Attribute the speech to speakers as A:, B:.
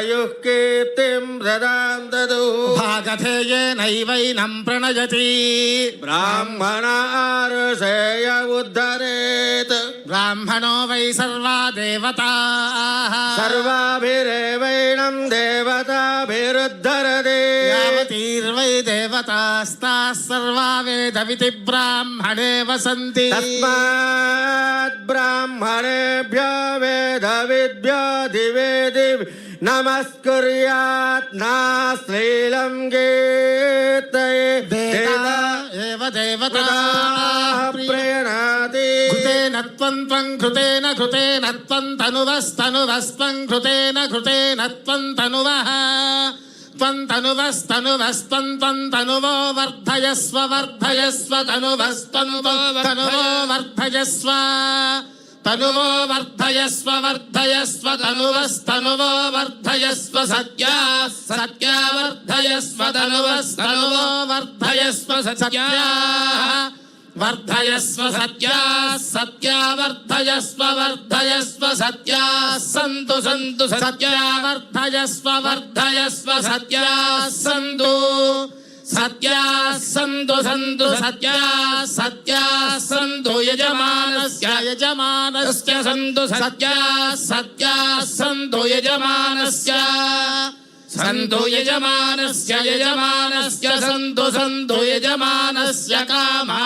A: आयुः कीर्तिं सदां ददु
B: भागधेयेनैवैनं प्रणयति
A: ब्राह्मण आरुषेय उद्धरेत्
B: ब्राह्मणो वै सर्वा देवताः
A: सर्वाभिरेवैनं देवताभिरुद्धरति
B: यावतीर्वै देवतास्ताः सर्वा वेदविति ब्राह्मणे वसन्ति
A: तस्मात् ब्राह्मणेभ्यो वेदविद्भ्यो दिवे दिवि नमस्कुर्यात् नाश्लीलं कीर्तये
B: देवता एव देवताः
A: प्रीणाति
B: घृतेन त्वं घृतेन घृतेन त्वं तनुवस्तनुवस्त्वं घृतेन घृतेन त्वं तनुवः त्वं तनुवस्तनुवस्त्वं त्वं तनुवो वर्धयस्व वर्धयस्व तनुवस्तनुवो तनुवो वर्धयस्व तनुवो वर्धयस्व वर्धयस्व तनुवस्तनुवो वर्धयस्व सत्या सत्या वर्धयस्व तनुवस्तनुवो वर्धयस्व सत्या वर्धयस्व सत्या सत्या वर्धयस्व वर्धयस्व सत्या सन्तु सन्तु सत्या वर्धयस्व वर्धयस्व सत्या सन्तु सत्या सन्तु सन्तु सत्या सत्या सन्तु यजमानस्य यजमानस्य सन्तु सत्या सत्या सन्तु यजमानस्य सन्तु यजमानस्य यजमानस्य सन्तु सन्तु यजमानस्य कामा